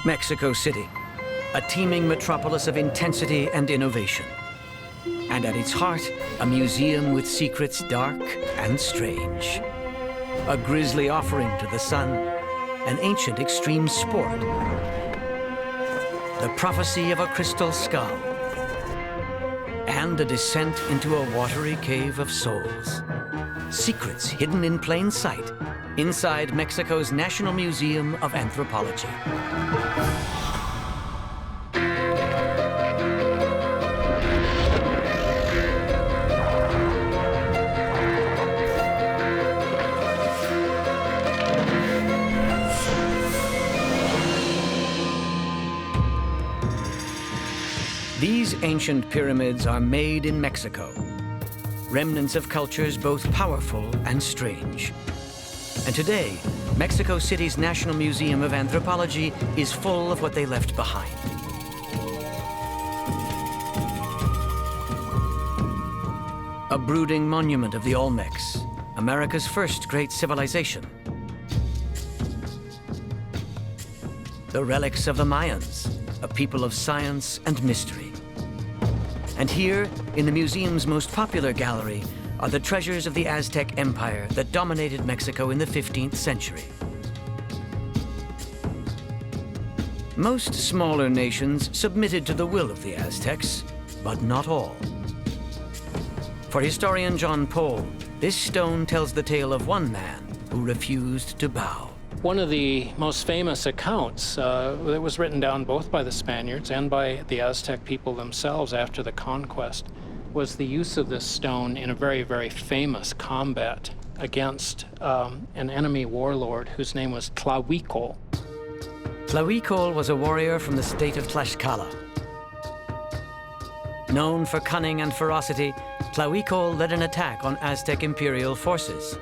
Mexico City, a teeming metropolis of intensity and innovation. And at its heart, a museum with secrets dark and strange. A grisly offering to the sun, an ancient extreme sport, the prophecy of a crystal skull, and a descent into a watery cave of souls. Secrets hidden in plain sight inside Mexico's National Museum of Anthropology. These ancient pyramids are made in Mexico, remnants of cultures both powerful and strange. And today, Mexico City's National Museum of Anthropology is full of what they left behind. A brooding monument of the Olmecs, America's first great civilization. The relics of the Mayans, a people of science and mystery. And here, in the museum's most popular gallery, are the treasures of the Aztec Empire that dominated Mexico in the 15th century. Most smaller nations submitted to the will of the Aztecs, but not all. For historian John Pohl, this stone tells the tale of one man who refused to bow. One of the most famous accounts that was written down both by the Spaniards and by the Aztec people themselves after the conquest was the use of this stone in a very, very famous combat against an enemy warlord whose name was Tlahuicol. Tlahuicol was a warrior from the state of Tlaxcala. Known for cunning and ferocity, Tlahuicol led an attack on Aztec imperial forces.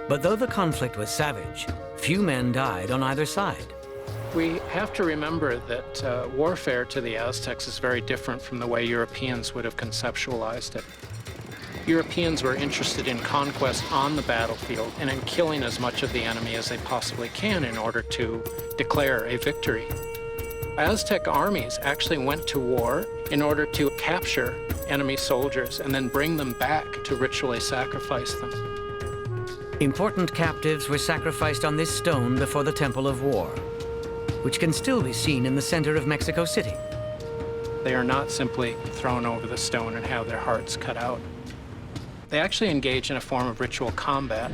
But though the conflict was savage, few men died on either side. We have to remember that warfare to the Aztecs is very different from the way Europeans would have conceptualized it. Europeans were interested in conquest on the battlefield and in killing as much of the enemy as they possibly can in order to declare a victory. Aztec armies actually went to war in order to capture enemy soldiers and then bring them back to ritually sacrifice them. Important captives were sacrificed on this stone before the Temple of War, which can still be seen in the center of Mexico City. They are not simply thrown over the stone and have their hearts cut out. They actually engage in a form of ritual combat.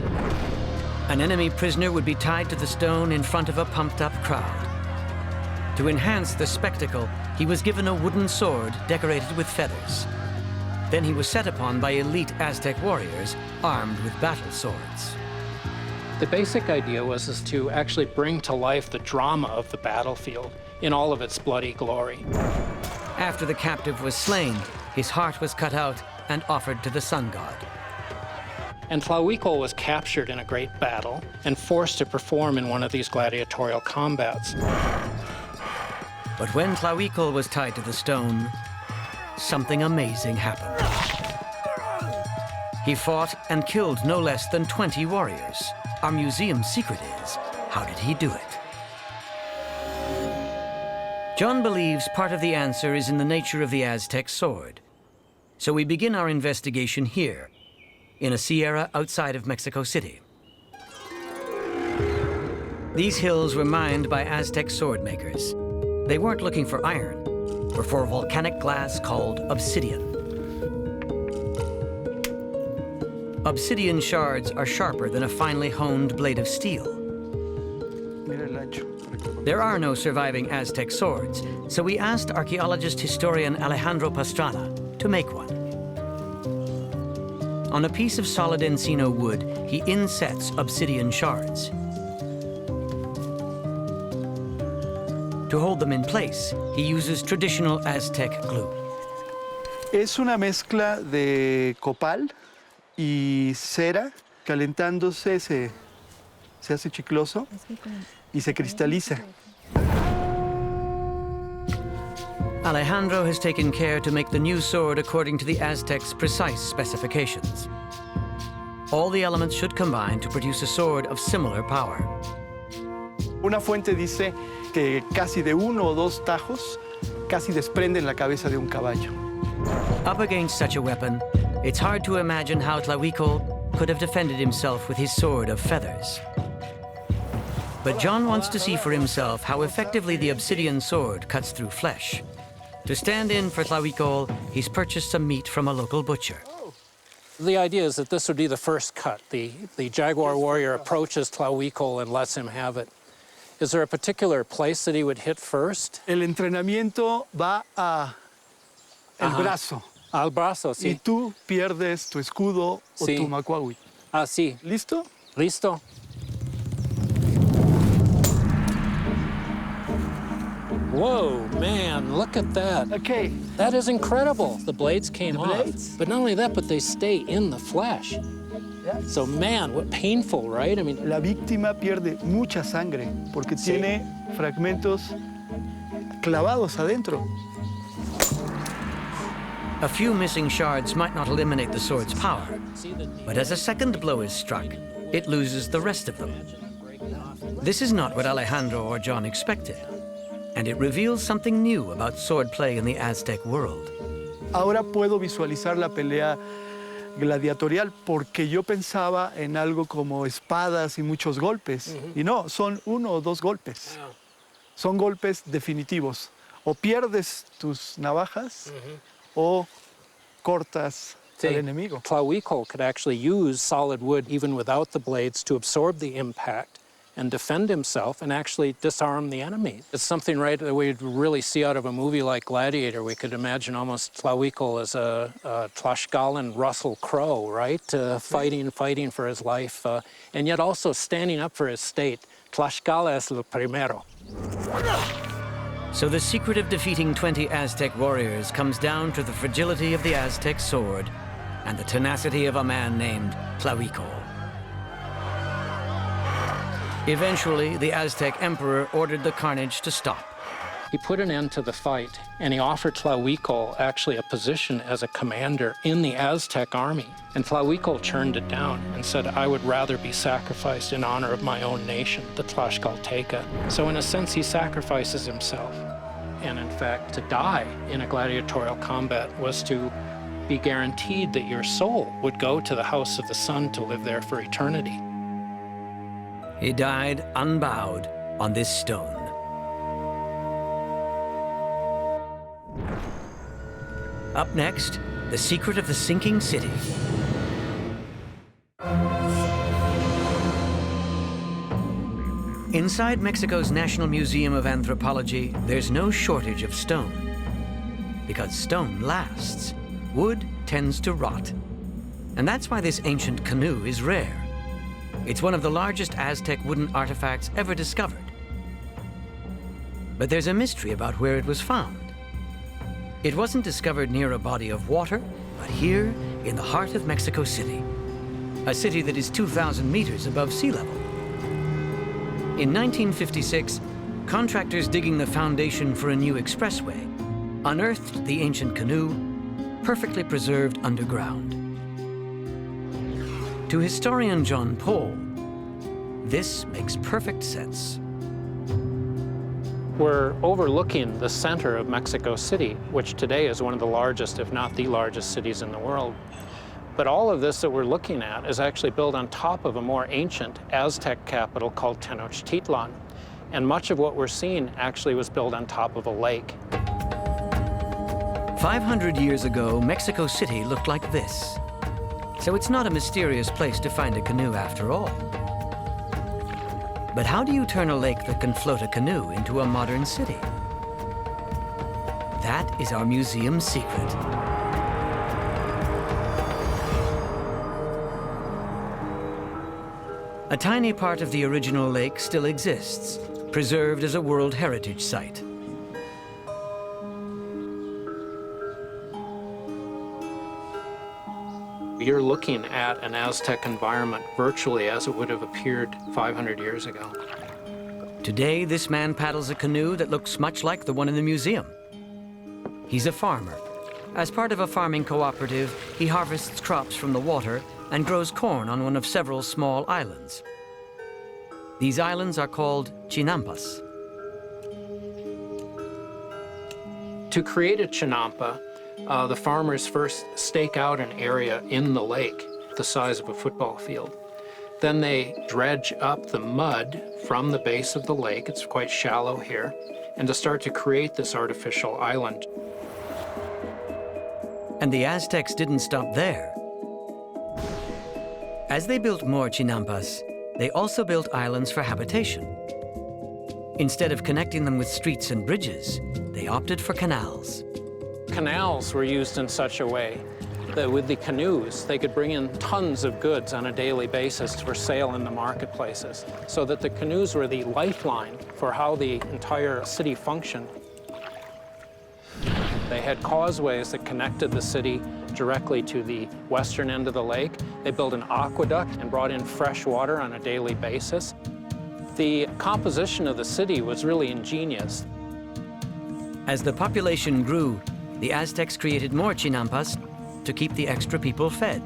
An enemy prisoner would be tied to the stone in front of a pumped-up crowd. To enhance the spectacle, he was given a wooden sword decorated with feathers. Then he was set upon by elite Aztec warriors armed with battle swords. The basic idea was to actually bring to life the drama of the battlefield in all of its bloody glory. After the captive was slain, his heart was cut out and offered to the sun god. And Tlahuicol was captured in a great battle and forced to perform in one of these gladiatorial combats. But when Tlahuicol was tied to the stone, something amazing happened. He fought and killed no less than 20 warriors. Our museum's secret is, how did he do it? John believes part of the answer is in the nature of the Aztec sword. So we begin our investigation here, in a sierra outside of Mexico City. These hills were mined by Aztec sword makers. They weren't looking for iron, but for volcanic glass called obsidian. Obsidian shards are sharper than a finely honed blade of steel. There are no surviving Aztec swords, so we asked archaeologist historian Alejandro Pastrana to make one. On a piece of solid encino wood, he insets obsidian shards. To hold them in place, he uses traditional Aztec glue. Es una mezcla de copal y cera. Calentándose se hace chicloso y se cristaliza. Alejandro has taken care to make the new sword according to the Aztecs' precise specifications. All the elements should combine to produce a sword of similar power. Una fuente dice que casi de uno o dos tajos casi desprenden la cabeza de un caballo. Up against such a weapon, it's hard to imagine how Tlahuicol could have defended himself with his sword of feathers. But John wants to see for himself how effectively the obsidian sword cuts through flesh. To stand in for Tlahuicol, he's purchased some meat from a local butcher. The idea is that this would be the first cut. The jaguar warrior approaches Tlahuicol and lets him have it. Is there a particular place that he would hit first? El entrenamiento va a el brazo. Al brazo, sí. Y tú pierdes tu escudo o Sí. tu macuagüi. Ah, sí. ¿Listo? Listo. Whoa, man, look at that. Okay. That is incredible. The blades came off. blades? But not only that, but they stay in the flesh. So, man, what painful, right? I mean, La víctima pierde mucha sangre porque Sí. tiene fragmentos clavados adentro. A few missing shards might not eliminate the sword's power, but as a second blow is struck, it loses the rest of them. This is not what Alejandro or John expected, and it reveals something new about swordplay in the Aztec world. Ahora puedo visualizar la pelea gladiatorial porque yo pensaba en algo como espadas y muchos golpes. Y no, son uno o dos golpes. Son golpes definitivos. O pierdes tus navajas o cortas al enemigo. Tlahuicol could actually use solid wood even without the blades to absorb the impact and defend himself and actually disarm the enemy. It's something, right, that we'd really see out of a movie like Gladiator. We could imagine almost Tlahuicol as a Tlaxcalan Russell Crowe, right? Fighting for his life, and yet also standing up for his state. Tlaxcala es lo primero. So the secret of defeating 20 Aztec warriors comes down to the fragility of the Aztec sword and the tenacity of a man named Tlahuicol. Eventually, the Aztec emperor ordered the carnage to stop. He put an end to the fight, and he offered Tlahuicol actually a position as a commander in the Aztec army. And Tlahuicol turned it down and said, I would rather be sacrificed in honor of my own nation, the Tlaxcalteca. So in a sense, he sacrifices himself. And in fact, to die in a gladiatorial combat was to be guaranteed that your soul would go to the house of the sun to live there for eternity. He died unbowed on this stone. Up next, the secret of the sinking city. Inside Mexico's National Museum of Anthropology, there's no shortage of stone. Because stone lasts. Wood tends to rot. And that's why this ancient canoe is rare. It's one of the largest Aztec wooden artifacts ever discovered. But there's a mystery about where it was found. It wasn't discovered near a body of water, but here in the heart of Mexico City, a city that is 2,000 meters above sea level. In 1956, contractors digging the foundation for a new expressway unearthed the ancient canoe, perfectly preserved underground. To historian John Paul, this makes perfect sense. We're overlooking the center of Mexico City, which today is one of the largest, if not the largest cities in the world. But all of this that we're looking at is actually built on top of a more ancient Aztec capital called Tenochtitlan. And much of what we're seeing actually was built on top of a lake. 500 years ago, Mexico City looked like this. So it's not a mysterious place to find a canoe after all. But how do you turn a lake that can float a canoe into a modern city? That is our museum's secret. A tiny part of the original lake still exists, preserved as a World Heritage Site. You're looking at an Aztec environment virtually as it would have appeared 500 years ago. Today, this man paddles a canoe that looks much like the one in the museum. He's a farmer. As part of a farming cooperative, he harvests crops from the water and grows corn on one of several small islands. These islands are called chinampas. To create a chinampa, the farmers first stake out an area in the lake, the size of a football field. Then they dredge up the mud from the base of the lake, it's quite shallow here, and to start to create this artificial island. And the Aztecs didn't stop there. As they built more chinampas, they also built islands for habitation. Instead of connecting them with streets and bridges, they opted for canals. Canals were used in such a way that with the canoes, they could bring in tons of goods on a daily basis for sale in the marketplaces, so that the canoes were the lifeline for how the entire city functioned. They had causeways that connected the city directly to the western end of the lake. They built an aqueduct and brought in fresh water on a daily basis. The composition of the city was really ingenious. As the population grew, the Aztecs created more chinampas to keep the extra people fed.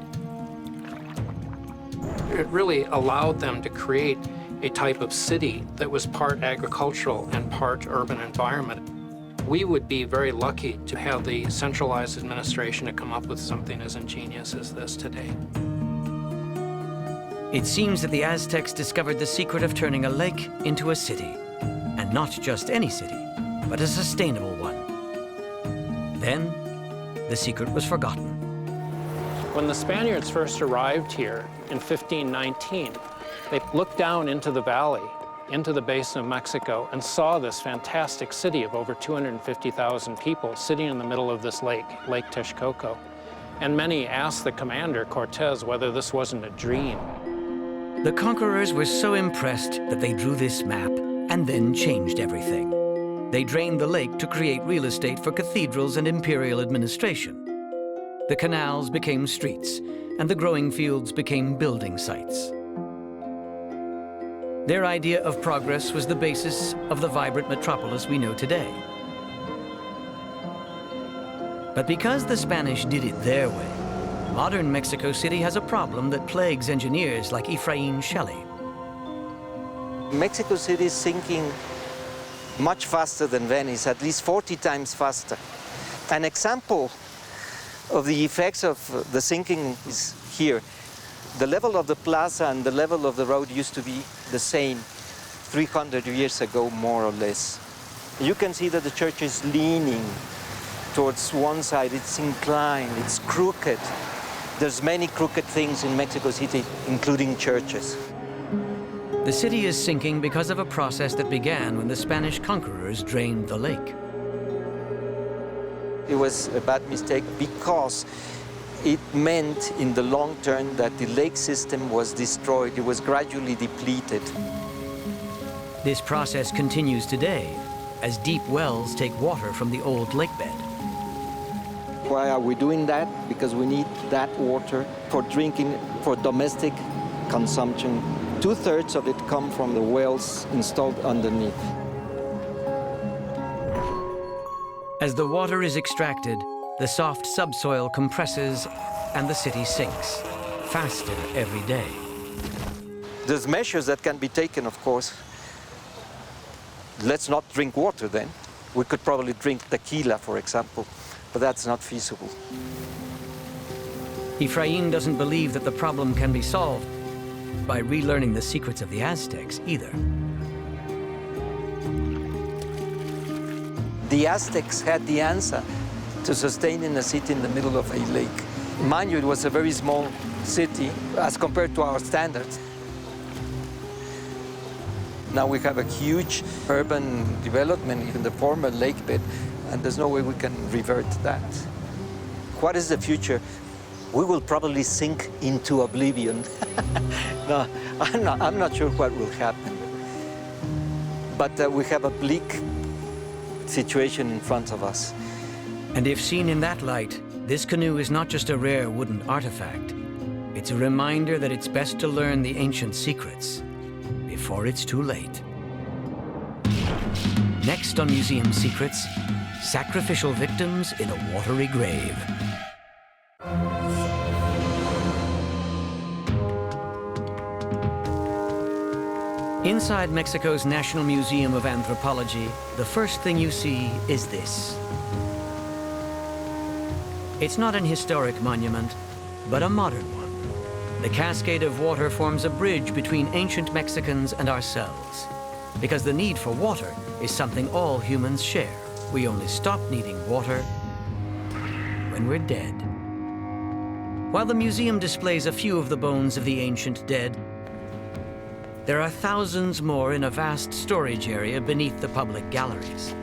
It really allowed them to create a type of city that was part agricultural and part urban environment. We would be very lucky to have the centralized administration to come up with something as ingenious as this today. It seems that the Aztecs discovered the secret of turning a lake into a city, and not just any city, but a sustainable one. Then, the secret was forgotten. When the Spaniards first arrived here in 1519, they looked down into the valley, into the basin of Mexico, and saw this fantastic city of over 250,000 people sitting in the middle of this lake, Lake Texcoco. And many asked the commander, Cortez, whether this wasn't a dream. The conquerors were so impressed that they drew this map and then changed everything. They drained the lake to create real estate for cathedrals and imperial administration. The canals became streets, and the growing fields became building sites. Their idea of progress was the basis of the vibrant metropolis we know today. But because the Spanish did it their way, modern Mexico City has a problem that plagues engineers like Ephraim Shelley. Mexico City is sinking much faster than Venice, at least 40 times faster. An example of the effects of the sinking is here. The level of the plaza and the level of the road used to be the same 300 years ago, more or less. You can see that the church is leaning towards one side, it's inclined, it's crooked. There's many crooked things in Mexico City, including churches. The city is sinking because of a process that began when the Spanish conquerors drained the lake. It was a bad mistake because it meant in the long term that the lake system was destroyed. It was gradually depleted. This process continues today as deep wells take water from the old lake bed. Why are we doing that? Because we need that water for drinking, for domestic consumption. 2/3 of it come from the wells installed underneath. As the water is extracted, the soft subsoil compresses and the city sinks, faster every day. There's measures that can be taken, of course. Let's not drink water then. We could probably drink tequila, for example, but that's not feasible. Ephraim doesn't believe that the problem can be solved by relearning the secrets of the Aztecs either. The Aztecs had the answer to sustaining a city in the middle of a lake. Mind you, it was a very small city as compared to our standards. Now we have a huge urban development in the former lake bed, and there's no way we can revert that. What is the future? We will probably sink into oblivion. No, I'm not sure what will happen. But we have a bleak situation in front of us. And if seen in that light, this canoe is not just a rare wooden artifact. It's a reminder that it's best to learn the ancient secrets before it's too late. Next on Museum Secrets, sacrificial victims in a watery grave. In Inside Mexico's National Museum of Anthropology, the first thing you see is this. It's not an historic monument, but a modern one. The cascade of water forms a bridge between ancient Mexicans and ourselves, because the need for water is something all humans share. We only stop needing water when we're dead. While the museum displays a few of the bones of the ancient dead, there are thousands more in a vast storage area beneath the public galleries.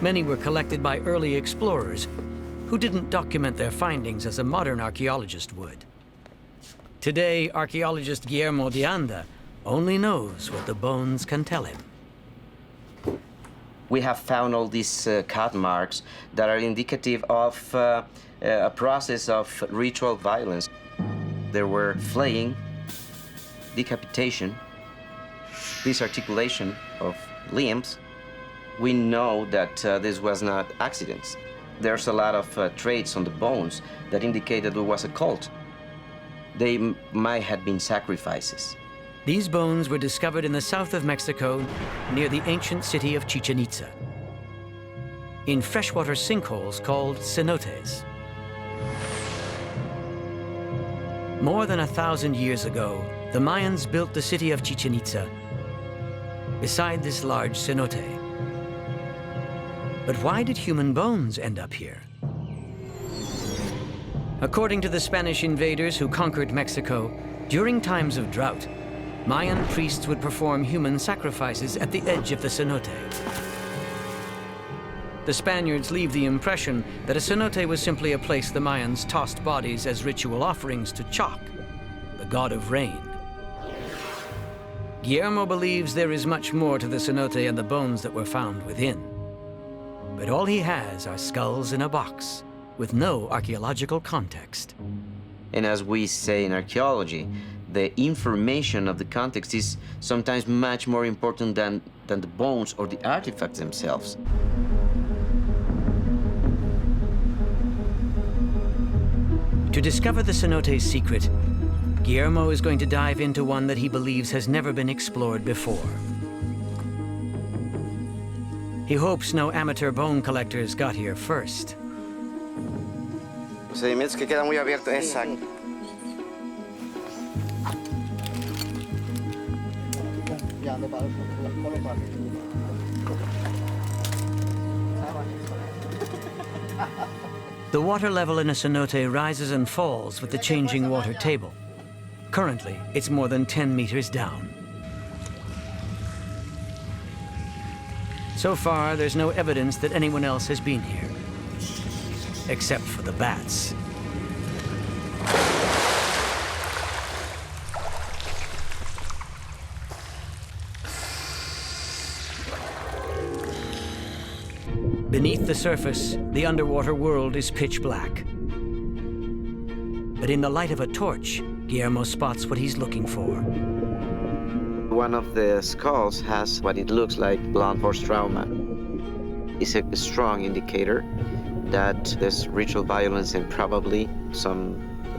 Many were collected by early explorers who didn't document their findings as a modern archaeologist would. Today, archaeologist Guillermo de Anda only knows what the bones can tell him. We have found all these cut marks that are indicative of a process of ritual violence. There were flaying, decapitation, disarticulation of limbs. We know that this was not accidents. There's a lot of traits on the bones that indicate that it was a cult. They might have been sacrifices. These bones were discovered in the south of Mexico, near the ancient city of Chichen Itza, in freshwater sinkholes called cenotes. More than 1,000 years ago, the Mayans built the city of Chichen Itza beside this large cenote. But why did human bones end up here? According to the Spanish invaders who conquered Mexico, during times of drought, Mayan priests would perform human sacrifices at the edge of the cenote. The Spaniards leave the impression that a cenote was simply a place the Mayans tossed bodies as ritual offerings to Choc, the god of rain. Guillermo believes there is much more to the cenote and the bones that were found within. But all he has are skulls in a box, with no archaeological context. And as we say in archaeology, the information of the context is sometimes much more important than the bones or the artifacts themselves. To discover the cenote's secret, Guillermo is going to dive into one that he believes has never been explored before. He hopes no amateur bone collectors got here first. Los sedimentos que quedan muy abiertos, exacto. The water level in a cenote rises and falls with the changing water table. Currently, it's more than 10 meters down. So far, there's no evidence that anyone else has been here, except for the bats. Beneath the surface, the underwater world is pitch black. But in the light of a torch, Guillermo spots what he's looking for. One of the skulls has what it looks like blunt force trauma. It's a strong indicator that there's ritual violence and probably some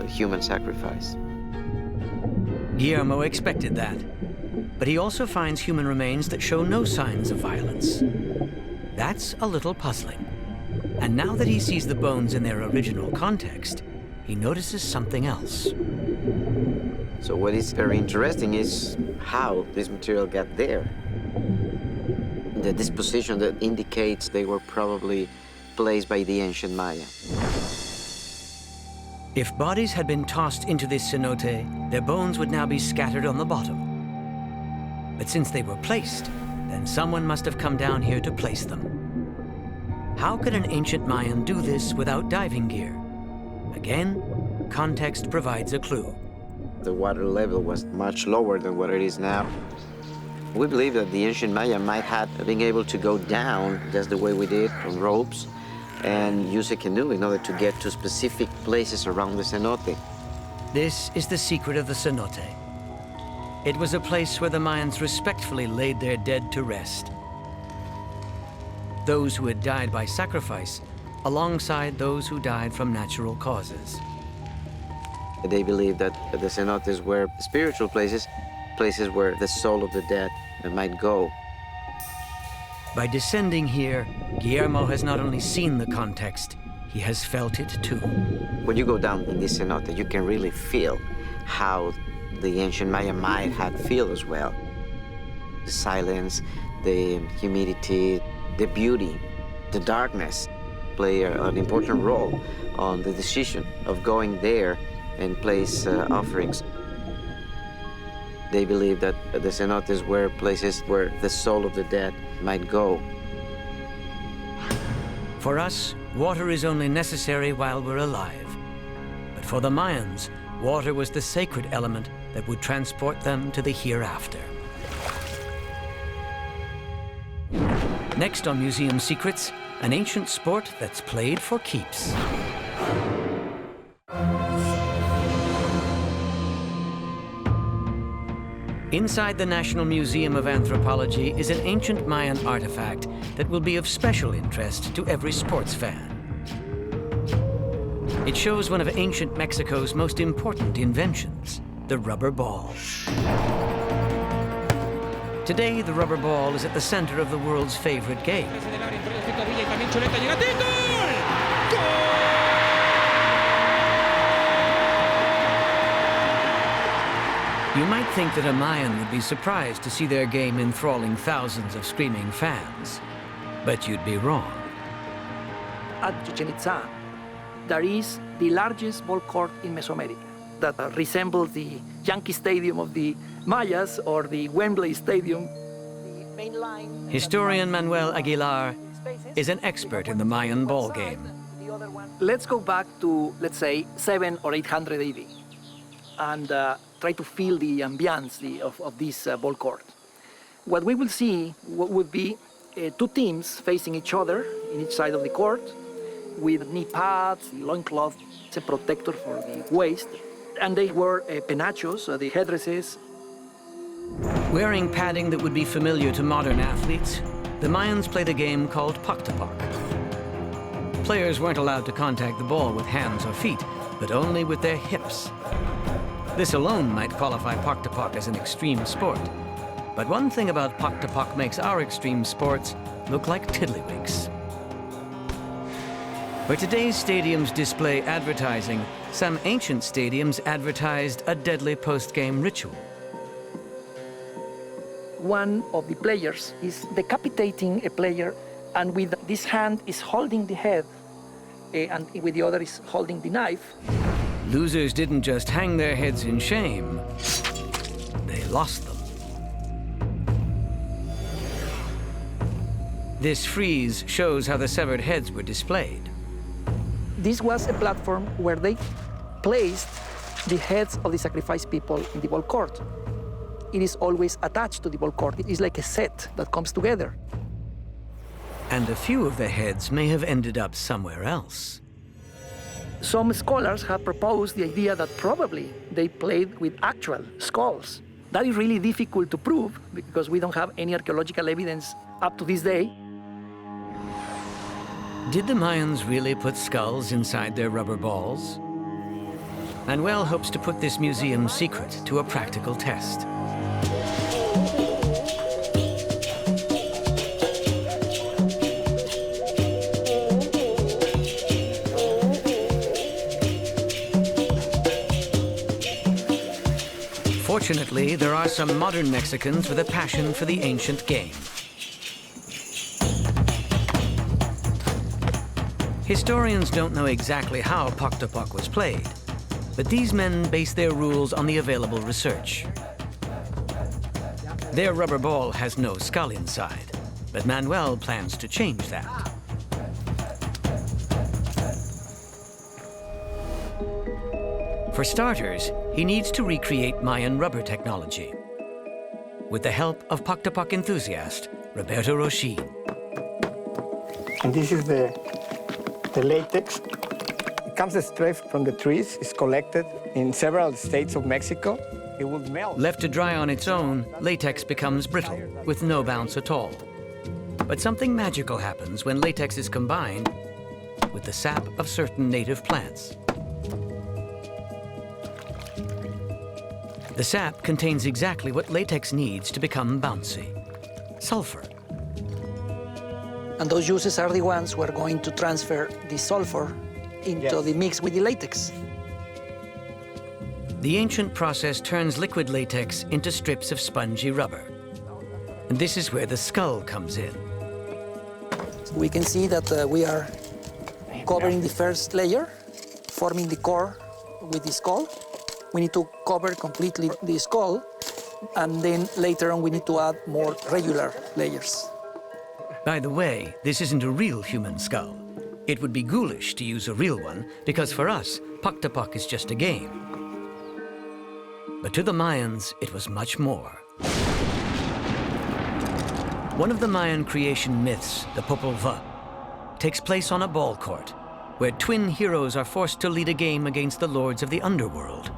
human sacrifice. Guillermo expected that, but he also finds human remains that show no signs of violence. That's a little puzzling. And now that he sees the bones in their original context, he notices something else. So what is very interesting is how this material got there. The disposition that indicates they were probably placed by the ancient Maya. If bodies had been tossed into this cenote, their bones would now be scattered on the bottom. But since they were placed, then someone must have come down here to place them. How could an ancient Mayan do this without diving gear? Again, context provides a clue. The water level was much lower than what it is now. We believe that the ancient Maya might have been able to go down just the way we did on ropes and use a canoe in order to get to specific places around the cenote. This is the secret of the cenote. It was a place where the Mayans respectfully laid their dead to rest. Those who had died by sacrifice, alongside those who died from natural causes. They believed that the cenotes were spiritual places, places where the soul of the dead might go. By descending here, Guillermo has not only seen the context, he has felt it too. When you go down in this cenote, you can really feel how the ancient Maya might have feel as well. The silence, the humidity, the beauty, the darkness play an important role on the decision of going there and place offerings. They believe that the cenotes were places where the soul of the dead might go. For us, water is only necessary while we're alive. But for the Mayans, water was the sacred element that would transport them to the hereafter. Next on Museum Secrets, an ancient sport that's played for keeps. Inside the National Museum of Anthropology is an ancient Mayan artifact that will be of special interest to every sports fan. It shows one of ancient Mexico's most important inventions, the rubber ball. Today, the rubber ball is at the center of the world's favorite game. You might think that a Mayan would be surprised to see their game enthralling thousands of screaming fans, but you'd be wrong. At Chichen Itza, there is the largest ball court in Mesoamerica that resembles the Yankee Stadium of the Mayas or the Wembley Stadium. Historian Manuel Aguilar is an expert in the Mayan ball game. Let's go back to, let's say, 700 or 800 AD and try to feel the ambiance of this ball court. What we will see would be two teams facing each other in each side of the court with knee pads, loincloth, it's a protector for the waist, and they wear penachos, the headdresses. Wearing padding that would be familiar to modern athletes, the Mayans played a game called poctapoc. Players weren't allowed to contact the ball with hands or feet, but only with their hips. This alone might qualify poctapoc as an extreme sport. But one thing about poctapoc makes our extreme sports look like tiddlywinks. Where today's stadiums display advertising, some ancient stadiums advertised a deadly post-game ritual. One of the players is decapitating a player, and with this hand is holding the head, and with the other is holding the knife. Losers didn't just hang their heads in shame, they lost them. This frieze shows how the severed heads were displayed. This was a platform where they placed the heads of the sacrificed people in the ball court. It is always attached to the ball court. It is like a set that comes together. And a few of the heads may have ended up somewhere else. Some scholars have proposed the idea that probably they played with actual skulls. That is really difficult to prove because we don't have any archaeological evidence up to this day. Did the Mayans really put skulls inside their rubber balls? Manuel hopes to put this museum's secret to a practical test. Fortunately, there are some modern Mexicans with a passion for the ancient game. Historians don't know exactly how poctapoc was played, but these men base their rules on the available research. Their rubber ball has no skull inside, but Manuel plans to change that. For starters, he needs to recreate Mayan rubber technology with the help of poctapoc enthusiast Roberto Rochin. And this is the latex. It comes straight from the trees. It's collected in several states of Mexico. It will melt. Left to dry on its own, latex becomes brittle with no bounce at all. But something magical happens when latex is combined with the sap of certain native plants. The sap contains exactly what latex needs to become bouncy: sulfur. And those juices are the ones who are going to transfer the sulfur into the mix with the latex. The ancient process turns liquid latex into strips of spongy rubber. And this is where the skull comes in. We can see that we are covering the first layer, forming the core with the skull. We need to cover completely the skull, and then later on we need to add more regular layers. By the way, this isn't a real human skull. It would be ghoulish to use a real one, because for us, Puck is just a game. But to the Mayans, it was much more. One of the Mayan creation myths, the Popol Vuh, takes place on a ball court, where twin heroes are forced to lead a game against the lords of the underworld.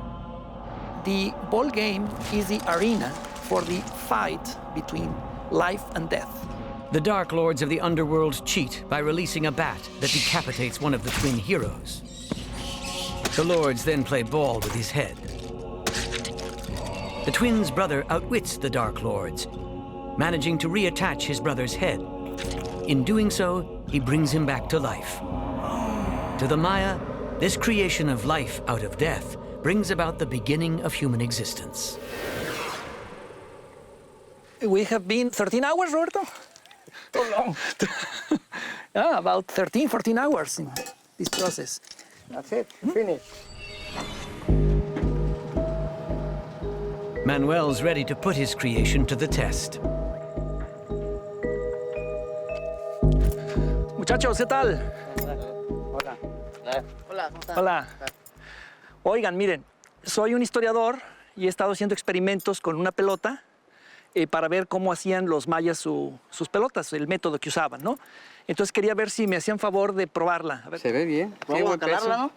The ball game is the arena for the fight between life and death. The Dark Lords of the underworld cheat by releasing a bat that decapitates one of the twin heroes. The lords then play ball with his head. The twins' brother outwits the Dark Lords, managing to reattach his brother's head. In doing so, he brings him back to life. To the Maya, this creation of life out of death brings about the beginning of human existence. We have been 13 hours, Roberto? So long. Yeah, about 13, 14 hours in this process. That's it, finished. Manuel's ready to put his creation to the test. Muchachos, ¿qué tal? Hola. Hola, ¿cómo están? Hola. Oigan, miren, soy un historiador y he estado haciendo experimentos con una pelota para ver cómo hacían los mayas sus pelotas, el método que usaban, ¿no? Entonces quería ver si me hacían favor de probarla. A ver. Se ve bien. Vamos a calarla, ¿no?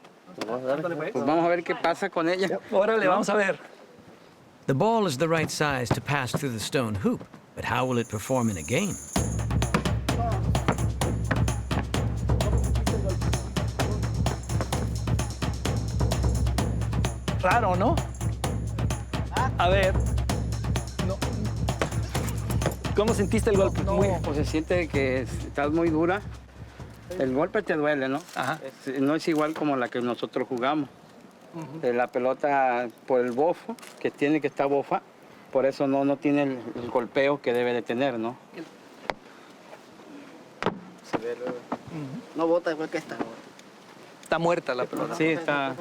Pues vamos a ver qué pasa con ella. Órale, vamos a ver. The ball is the right size to pass through the stone hoop, but how will it perform in a game? Raro, ¿no? A ver. No. ¿Cómo sentiste el golpe? No, pues se siente que estás muy dura. El golpe te duele, ¿no? Ajá. No es igual como la que nosotros jugamos. La pelota, por el bofo, que tiene que estar bofa, por eso no tiene el golpeo que debe de tener, ¿no? Se ve no bota igual que esta. Está muerta la pelota. Sí, está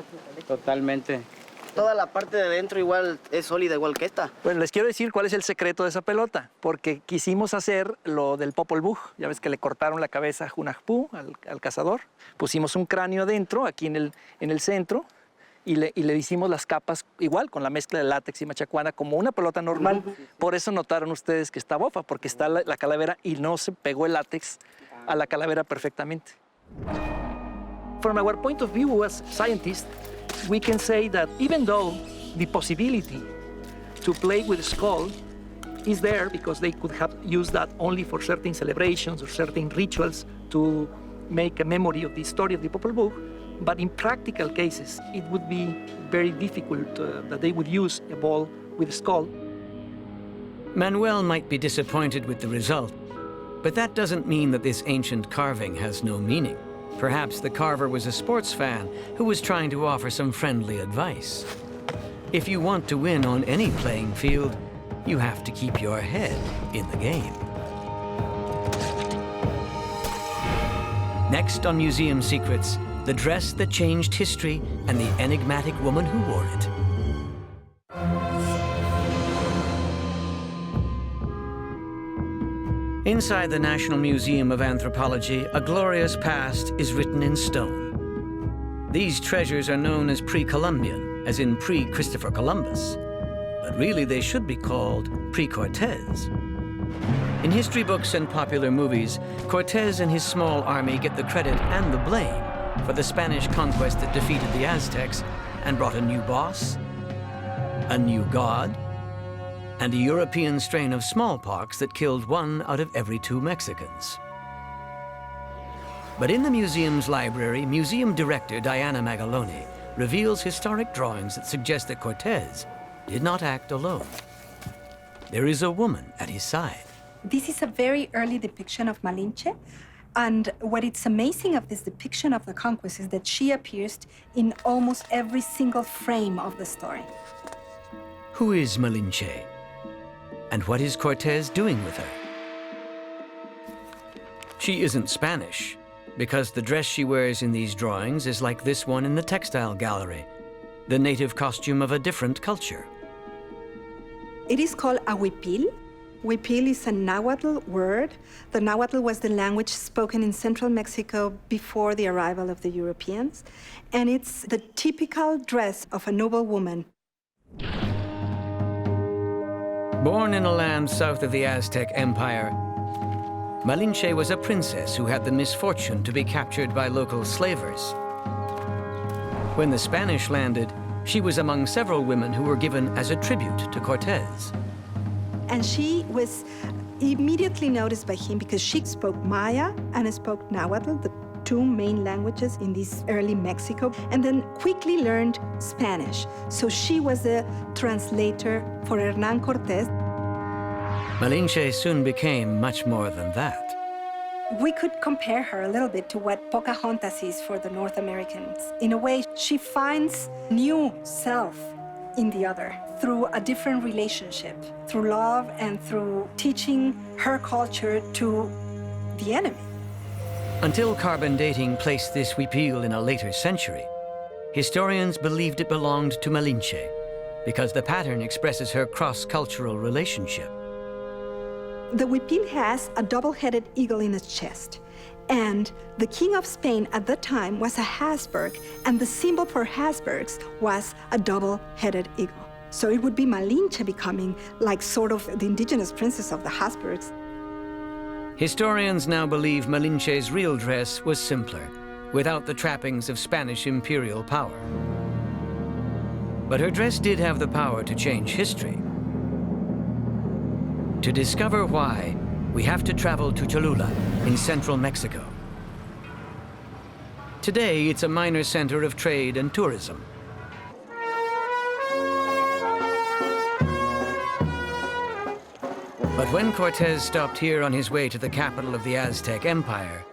totalmente. Toda la parte de adentro igual es sólida igual que esta. Bueno, les quiero decir cuál es el secreto de esa pelota, porque quisimos hacer lo del Popol Vuh. Ya ves que le cortaron la cabeza a Hunahpu, al cazador. Pusimos un cráneo adentro, aquí en el centro, y le hicimos las capas igual, con la mezcla de látex y machacuana, como una pelota normal. Por eso notaron ustedes que está bofa, porque está la calavera y no se pegó el látex a la calavera perfectamente. From our point of view as scientists, we can say that even though the possibility to play with the skull is there, because they could have used that only for certain celebrations or certain rituals to make a memory of the story of the Popol Vuh, but in practical cases, it would be very difficult that they would use a ball with a skull. Manuel might be disappointed with the result, but that doesn't mean that this ancient carving has no meaning. Perhaps the carver was a sports fan who was trying to offer some friendly advice. If you want to win on any playing field, you have to keep your head in the game. Next on Museum Secrets, the dress that changed history and the enigmatic woman who wore it. Inside the National Museum of Anthropology, a glorious past is written in stone. These treasures are known as pre-Columbian, as in pre-Christopher Columbus. But really they should be called pre-Cortez. In history books and popular movies, Cortez and his small army get the credit and the blame for the Spanish conquest that defeated the Aztecs and brought a new boss, a new god, and a European strain of smallpox that killed 1 out of every 2 Mexicans. But in the museum's library, museum director Diana Magaloni reveals historic drawings that suggest that Cortez did not act alone. There is a woman at his side. This is a very early depiction of Malinche. And what is amazing of this depiction of the conquest is that she appears in almost every single frame of the story. Who is Malinche? And what is Cortés doing with her? She isn't Spanish, because the dress she wears in these drawings is like this one in the textile gallery, the native costume of a different culture. It is called a huipil. Huipil is a Nahuatl word. The Nahuatl was the language spoken in central Mexico before the arrival of the Europeans. And it's the typical dress of a noble woman. Born in a land south of the Aztec Empire, Malinche was a princess who had the misfortune to be captured by local slavers. When the Spanish landed, she was among several women who were given as a tribute to Cortés. And she was immediately noticed by him because she spoke Maya and spoke Nahuatl, the two main languages in this early Mexico, and then quickly learned Spanish. So she was the translator for Hernán Cortés. Malinche soon became much more than that. We could compare her a little bit to what Pocahontas is for the North Americans. In a way, she finds new self in the other through a different relationship, through love and through teaching her culture to the enemy. Until carbon dating placed this huipil in a later century, historians believed it belonged to Malinche because the pattern expresses her cross-cultural relationship. The huipil has a double-headed eagle in its chest. And the king of Spain at that time was a Habsburg, and the symbol for Habsburgs was a double-headed eagle. So it would be Malinche becoming like sort of the indigenous princess of the Habsburgs. Historians now believe Malinche's real dress was simpler, without the trappings of Spanish imperial power. But her dress did have the power to change history. To discover why, we have to travel to Cholula in central Mexico. Today, it's a minor center of trade and tourism. But when Cortés stopped here on his way to the capital of the Aztec Empire,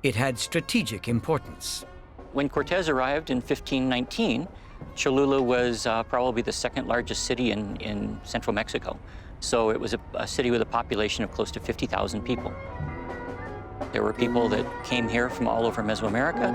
it had strategic importance. When Cortés arrived in 1519, Cholula was probably the second largest city in central Mexico. So it was a city with a population of close to 50,000 people. There were people that came here from all over Mesoamerica.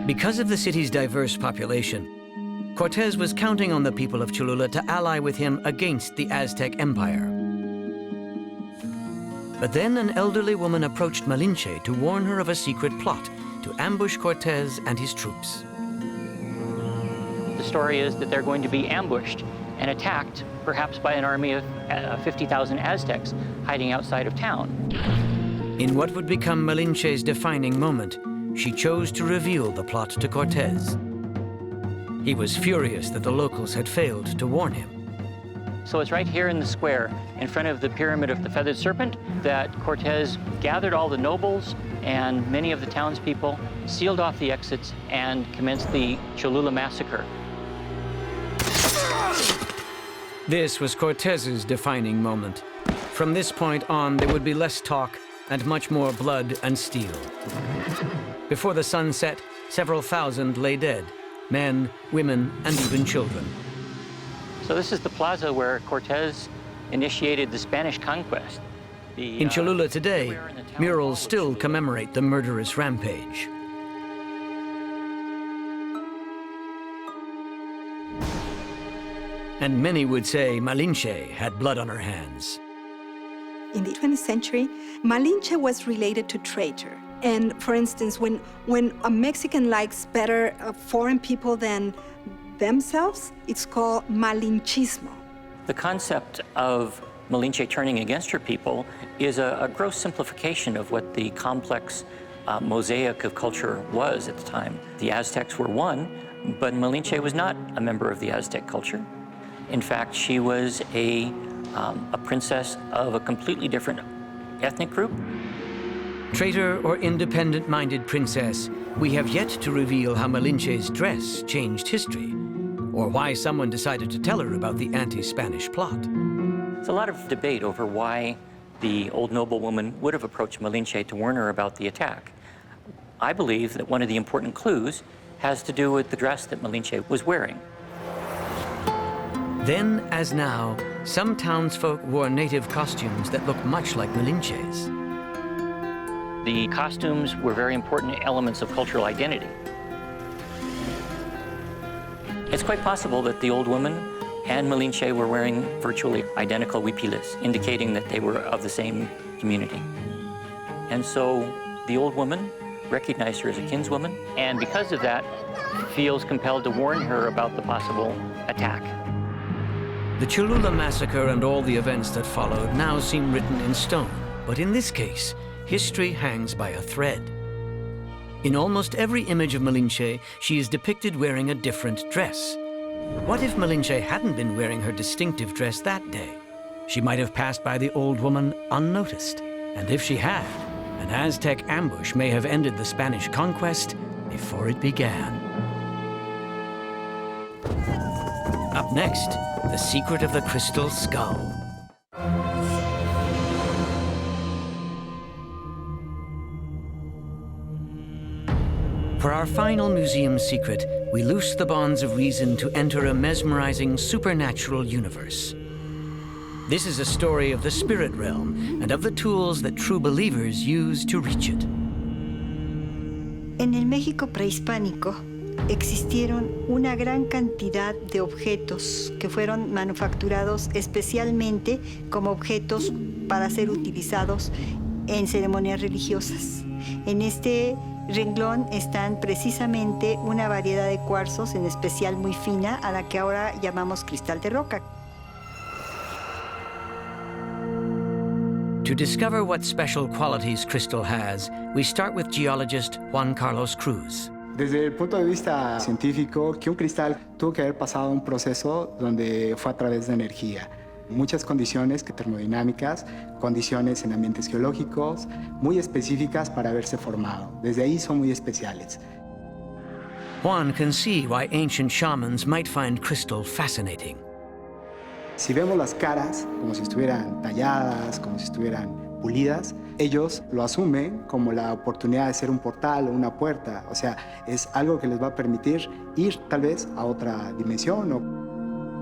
Because of the city's diverse population, Cortés was counting on the people of Cholula to ally with him against the Aztec Empire. But then an elderly woman approached Malinche to warn her of a secret plot to ambush Cortés and his troops. The story is that they're going to be ambushed and attacked, perhaps by an army of 50,000 Aztecs hiding outside of town. In what would become Malinche's defining moment, she chose to reveal the plot to Cortés. He was furious that the locals had failed to warn him. So it's right here in the square, in front of the Pyramid of the Feathered Serpent, that Cortés gathered all the nobles and many of the townspeople, sealed off the exits, and commenced the Cholula massacre. This was Cortés's defining moment. From this point on, there would be less talk and much more blood and steel. Before the sun set, several thousand lay dead, men, women, and even children. So this is the plaza where Cortés initiated the Spanish conquest. In Cholula today, murals still commemorate the murderous rampage. And many would say Malinche had blood on her hands. In the 20th century, Malinche was related to traitor. And for instance, when a Mexican likes better foreign people than themselves, it's called malinchismo. The concept of Malinche turning against her people is a gross simplification of what the complex mosaic of culture was at the time. The Aztecs were one, but Malinche was not a member of the Aztec culture. In fact, she was a princess of a completely different ethnic group? Traitor or independent-minded princess, we have yet to reveal how Malinche's dress changed history, or why someone decided to tell her about the anti-Spanish plot. There's a lot of debate over why the old noblewoman would have approached Malinche to warn her about the attack. I believe that one of the important clues has to do with the dress that Malinche was wearing. Then, as now, some townsfolk wore native costumes that look much like Malinche's. The costumes were very important elements of cultural identity. It's quite possible that the old woman and Malinche were wearing virtually identical huipiles, indicating that they were of the same community. And so the old woman recognized her as a kinswoman, and because of that, feels compelled to warn her about the possible attack. The Cholula massacre and all the events that followed now seem written in stone, but in this case, history hangs by a thread. In almost every image of Malinche, she is depicted wearing a different dress. What if Malinche hadn't been wearing her distinctive dress that day? She might have passed by the old woman unnoticed. And if she had, an Aztec ambush may have ended the Spanish conquest before it began. Up next, the secret of the crystal skull. For our final museum secret, we loose the bonds of reason to enter a mesmerizing supernatural universe. This is a story of the spirit realm and of the tools that true believers use to reach it. En el México prehispánico existieron una gran cantidad de objetos que fueron manufacturados especialmente como objetos para ser utilizados en ceremonias religiosas. En este renglón están precisamente una variedad de cuarzos, en especial muy fina, a la que ahora llamamos cristal de roca. To discover what special qualities crystal has, we start with geologist Juan Carlos Cruz. Desde el punto de vista científico, que un cristal tuvo que haber pasado un proceso donde fue a través de energía. Muchas condiciones termodinámicas, condiciones en ambientes geológicos, muy específicas para haberse formado. Desde ahí son muy especiales. Juan can see why ancient shamans might find crystal fascinating. Si vemos las caras como si estuvieran talladas, como si estuvieran pulidas, ellos lo asumen como la oportunidad de ser un portal o una puerta. O sea, es algo que les va a permitir ir tal vez a otra dimensión.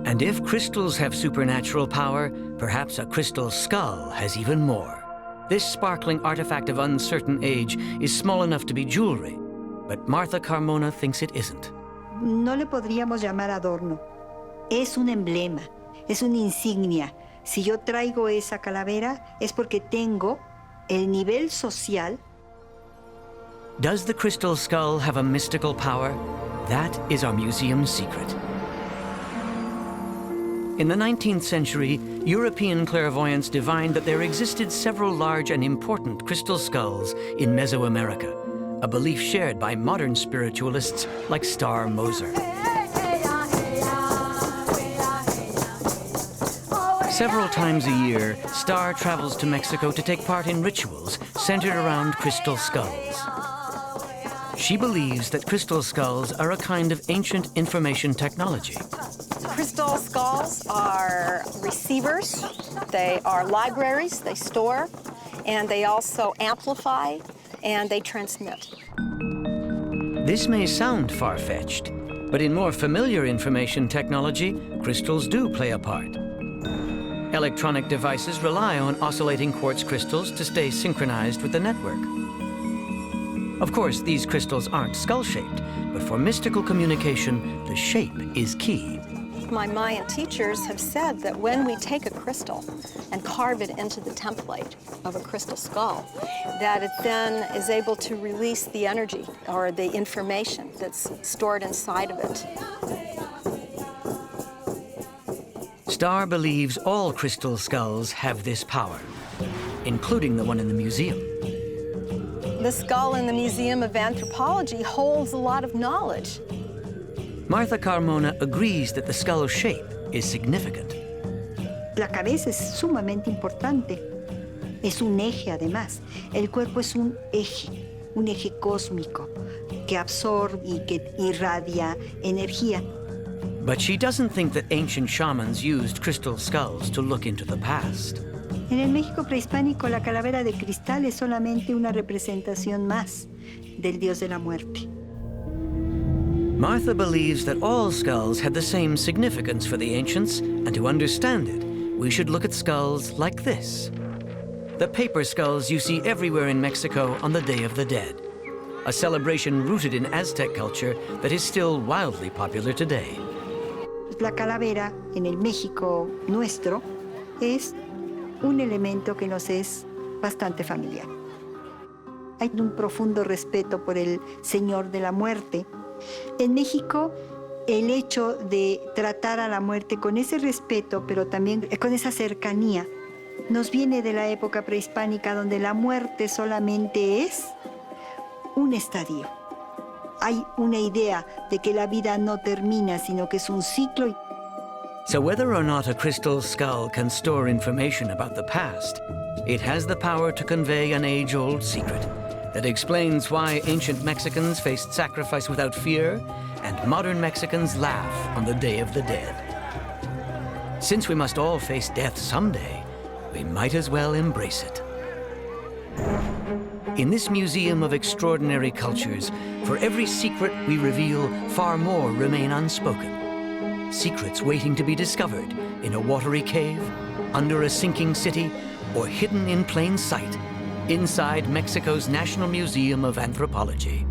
And if crystals have supernatural power, perhaps a crystal skull has even more. This sparkling artifact of uncertain age is small enough to be jewelry, but Martha Carmona thinks it isn't. No le podríamos llamar adorno. Es un emblema, es una insignia. Si yo traigo esa calavera es porque tengo el nivel social. Does the crystal skull have a mystical power? That is our museum's secret. In the 19th century, European clairvoyants divined that there existed several large and important crystal skulls in Mesoamerica, a belief shared by modern spiritualists like Star Moser. Several times a year, Star travels to Mexico to take part in rituals centered around crystal skulls. She believes that crystal skulls are a kind of ancient information technology. Crystal skulls are receivers, they are libraries, they store, and they also amplify, and they transmit. This may sound far-fetched, but in more familiar information technology, crystals do play a part. Electronic devices rely on oscillating quartz crystals to stay synchronized with the network. Of course, these crystals aren't skull-shaped, but for mystical communication, the shape is key. My Mayan teachers have said that when we take a crystal and carve it into the template of a crystal skull, that it then is able to release the energy or the information that's stored inside of it. Star believes all crystal skulls have this power, including the one in the museum. The skull in the Museum of Anthropology holds a lot of knowledge. Martha Carmona agrees that the skull shape is significant. La cabeza es sumamente importante. Es un eje además. El cuerpo es un eje cósmico que absorbe y que irradia energía. But she doesn't think that ancient shamans used crystal skulls to look into the past. En el México prehispánico, la calavera de cristal es solamente una representación más del dios de la muerte. Martha believes that all skulls had the same significance for the ancients, and to understand it, we should look at skulls like this. The paper skulls you see everywhere in Mexico on the Day of the Dead, a celebration rooted in Aztec culture that is still wildly popular today. La calavera en el México nuestro es un elemento que nos es bastante familiar. Hay un profundo respeto por el Señor de la Muerte. En México, el hecho de tratar a la muerte con ese respeto, pero también con esa cercanía, nos viene de la época prehispánica, donde la muerte solamente es un estadio. Hay una idea de que la vida no termina, sino que es un ciclo. So whether or not a crystal skull can store information about the past, it has the power to convey an age-old secret that explains why ancient Mexicans faced sacrifice without fear and modern Mexicans laugh on the Day of the Dead. Since we must all face death someday, we might as well embrace it. In this museum of extraordinary cultures, for every secret we reveal, far more remain unspoken. Secrets waiting to be discovered in a watery cave, under a sinking city, or hidden in plain sight inside Mexico's National Museum of Anthropology.